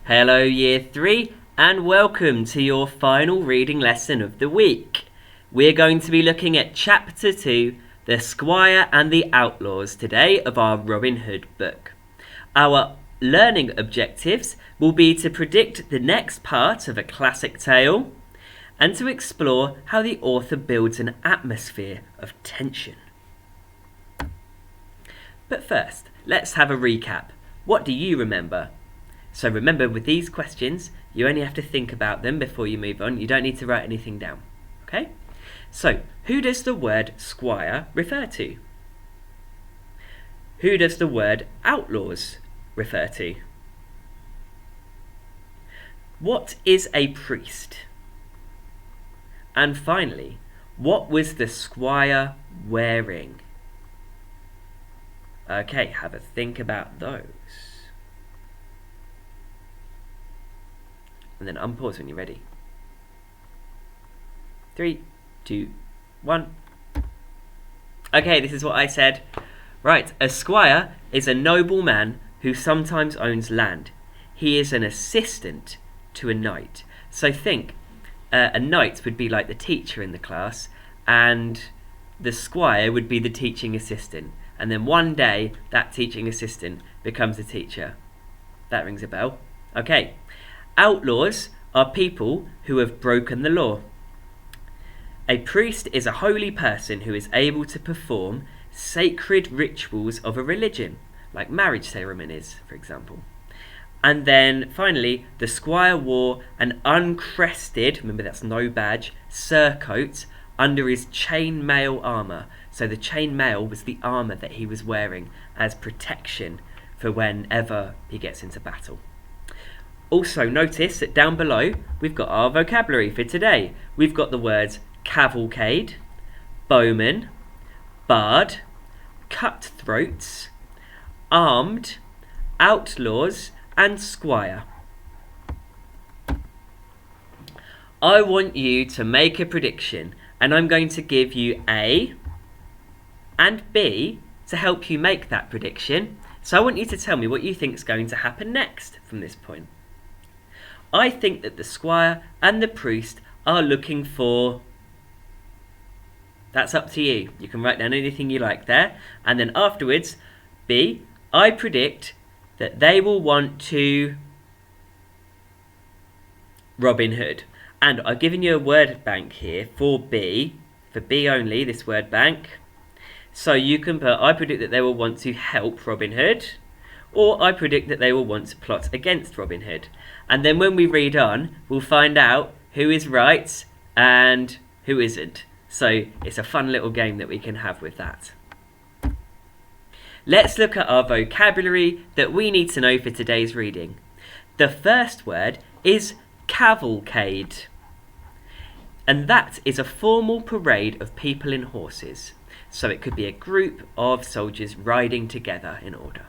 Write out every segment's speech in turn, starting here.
Hello Year 3 and welcome to your final reading lesson of the week. We're going to be looking at Chapter 2, The Squire and the Outlaws today of our Robin Hood book. Our learning objectives will be to predict the next part of a classic tale and to explore how the author builds an atmosphere of tension. But first, let's have a recap. What do you remember? So remember, with these questions, you only have to think about them before you move on. You don't need to write anything down, okay? So, who does the word squire refer to? Who does the word outlaws refer to? What is a priest? And finally, what was the squire wearing? Okay, have a think about those. And then unpause when you're ready. 3, 2, 1. Okay, this is what I said. Right, a squire is a nobleman who sometimes owns land. He is an assistant to a knight. So think, a knight would be like the teacher in the class, and the squire would be the teaching assistant. And then one day, that teaching assistant becomes a teacher. That rings a bell. Okay. Outlaws are people who have broken the law. A priest is a holy person who is able to perform sacred rituals of a religion, like marriage ceremonies, for example. And then finally, the squire wore an uncrested, remember that's no badge, surcoat under his chain mail armour. So the chain mail was the armour that he was wearing as protection for whenever he gets into battle. Also notice that down below we've got our vocabulary for today. We've got the words cavalcade, bowman, bard, cutthroats, armed, outlaws and squire. I want you to make a prediction and I'm going to give you A and B to help you make that prediction. So I want you to tell me what you think is going to happen next from this point. I think that the squire and the priest are looking for... That's up to you. You can write down anything you like there. And then afterwards, B, I predict that they will want to Robin Hood. And I've given you a word bank here for B only, this word bank. So you can put, I predict that they will want to help Robin Hood, or I predict that they will want to plot against Robin Hood. And then when we read on, we'll find out who is right and who isn't. So it's a fun little game that we can have with that. Let's look at our vocabulary that we need to know for today's reading. The first word is cavalcade. And that is a formal parade of people in horses. So it could be a group of soldiers riding together in order.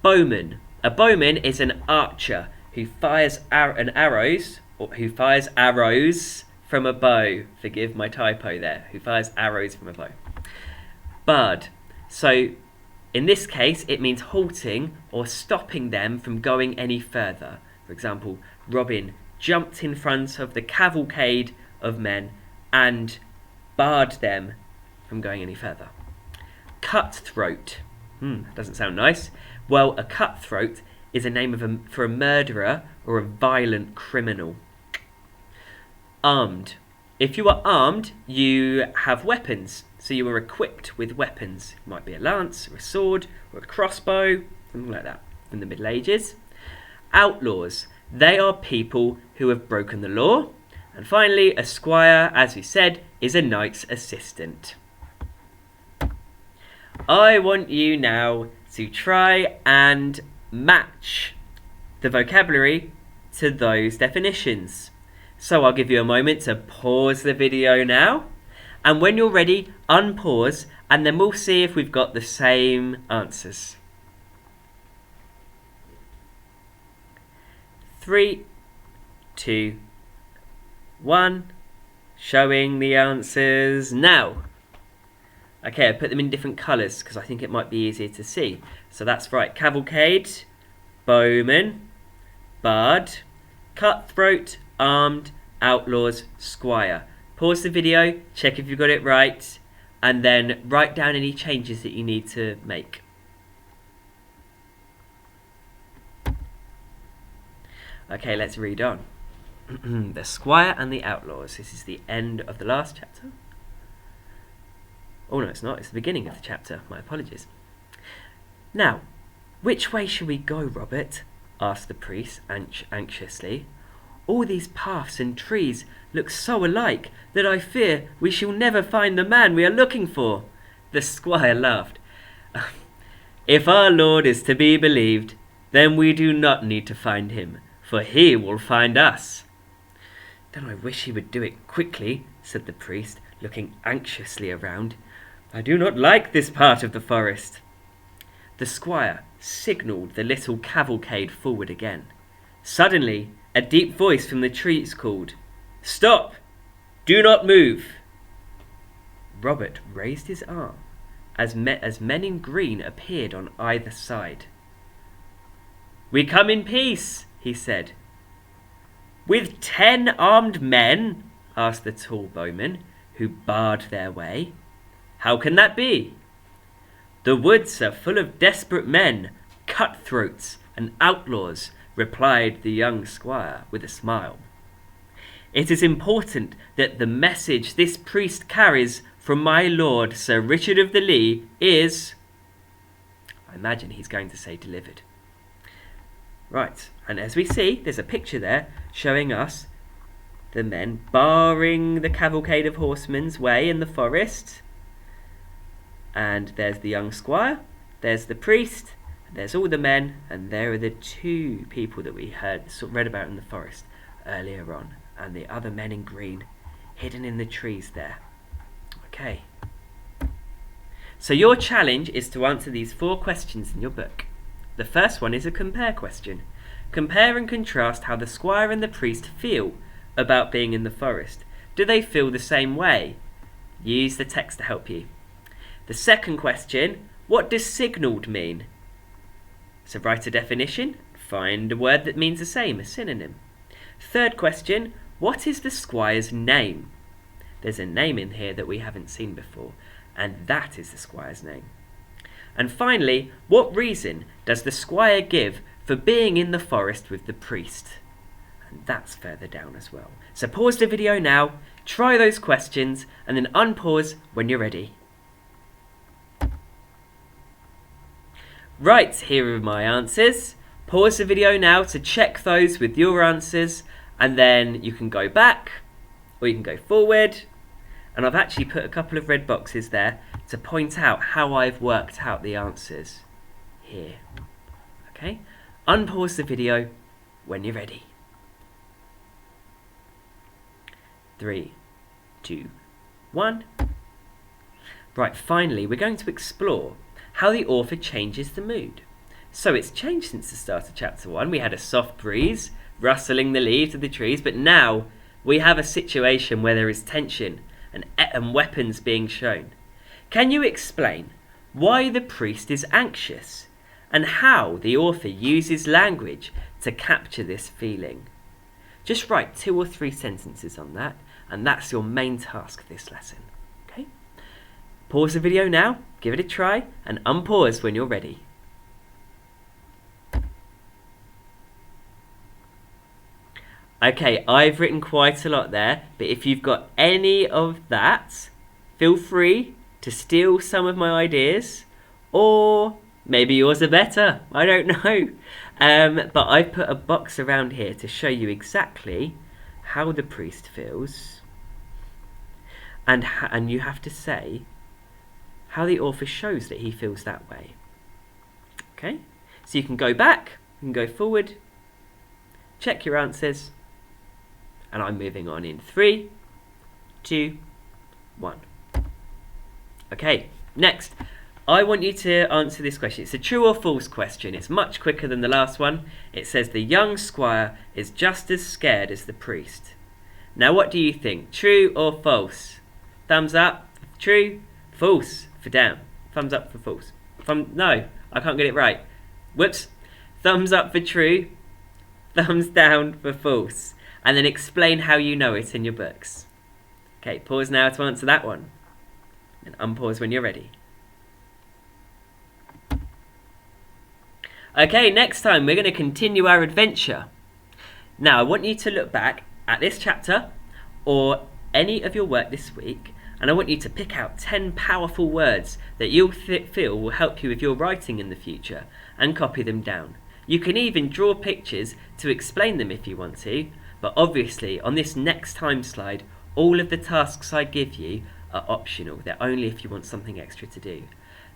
Bowman. A bowman is an archer who fires arrows from a bow. Forgive my typo there. Who fires arrows from a bow. Bard. So in this case, it means halting or stopping them from going any further. For example, Robin jumped in front of the cavalcade of men and barred them from going any further. Cutthroat. Doesn't sound nice. Well, a cutthroat is a name for a murderer or a violent criminal. Armed. If you are armed, you have weapons. So you are equipped with weapons. It might be a lance, or a sword, or a crossbow, something like that, in the Middle Ages. Outlaws. They are people who have broken the law. And finally, a squire, as we said, is a knight's assistant. I want you now to try and match the vocabulary to those definitions. So I'll give you a moment to pause the video now. And when you're ready, unpause, and then we'll see if we've got the same answers. 3, 2, 1. Showing the answers now. Okay, I put them in different colours because I think it might be easier to see. So that's right, cavalcade, bowman, bard, cutthroat, armed, outlaws, squire. Pause the video, check if you got it right, and then write down any changes that you need to make. Okay, let's read on. The Squire and the Outlaws. This is the end of the last chapter. Oh no, it's not. It's the beginning of the chapter. My apologies. Now, which way shall we go, Robert? Asked the priest anxiously. All these paths and trees look so alike that I fear we shall never find the man we are looking for. The squire laughed. If our Lord is to be believed, then we do not need to find him, for he will find us. Then I wish he would do it quickly, said the priest, looking anxiously around. I do not like this part of the forest. The squire signalled the little cavalcade forward again. Suddenly, a deep voice from the trees called, Stop! Do not move! Robert raised his arm as men in green appeared on either side. We come in peace, he said. With 10 armed men? Asked the tall bowmen, who barred their way. How can that be? The woods are full of desperate men, cutthroats and outlaws, replied the young squire with a smile. It is important that the message this priest carries from my lord Sir Richard of the Lee is... I imagine he's going to say delivered. Right, and as we see, there's a picture there showing us the men barring the cavalcade of horsemen's way in the forest. And there's the young squire, there's the priest, there's all the men, and there are the 2 people that we read about in the forest earlier on, and the other men in green hidden in the trees there. Okay. So your challenge is to answer these 4 questions in your book. The first one is a compare question. Compare and contrast how the squire and the priest feel about being in the forest. Do they feel the same way? Use the text to help you. The second question, what does signalled mean? So write a definition, find a word that means the same, a synonym. Third question, what is the squire's name? There's a name in here that we haven't seen before, and that is the squire's name. And finally, what reason does the squire give for being in the forest with the priest? And that's further down as well. So pause the video now, try those questions, and then unpause when you're ready. Right, here are my answers. Pause the video now to check those with your answers, and then you can go back, or you can go forward. And I've actually put a couple of red boxes there to point out how I've worked out the answers here. Okay, unpause the video when you're ready. 3, 2, 1. Right, finally, we're going to explore how the author changes the mood. So it's changed since the start of chapter 1. We had a soft breeze rustling the leaves of the trees, but now we have a situation where there is tension and weapons being shown. Can you explain why the priest is anxious and how the author uses language to capture this feeling? Just write 2 or 3 sentences on that, and that's your main task this lesson. Okay? Pause the video now, give it a try, and unpause when you're ready. Okay, I've written quite a lot there, but if you've got any of that, feel free to steal some of my ideas, or maybe yours are better, I don't know. But I've put a box around here to show you exactly how the priest feels, and you have to say how the author shows that he feels that way. Okay, so you can go back, you can go forward, check your answers, and I'm moving on in 3, 2, 1. Okay, next, I want you to answer this question. It's a true or false question. It's much quicker than the last one. It says the young squire is just as scared as the priest. Now what do you think? True or false? Thumbs up for true, false for down. Thumbs up for false. No, I can't get it right. Whoops. Thumbs up for true, thumbs down for false, and then explain how you know it in your books. Okay, pause now to answer that one, and unpause when you're ready. Okay, next time we're going to continue our adventure. Now, I want you to look back at this chapter or any of your work this week, and I want you to pick out 10 powerful words that you'll feel will help you with your writing in the future and copy them down. You can even draw pictures to explain them if you want to, but obviously on this next time slide, all of the tasks I give you are optional. They're only if you want something extra to do.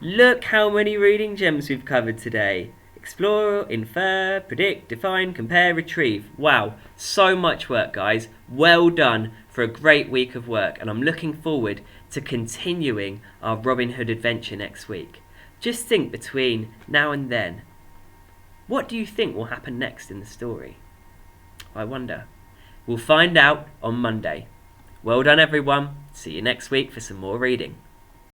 Look how many reading gems we've covered today. Explore, infer, predict, define, compare, retrieve. Wow, so much work, guys. Well done for a great week of work, and I'm looking forward to continuing our Robin Hood adventure next week. Just think between now and then, what do you think will happen next in the story? I wonder. We'll find out on Monday. Well done, everyone. See you next week for some more reading.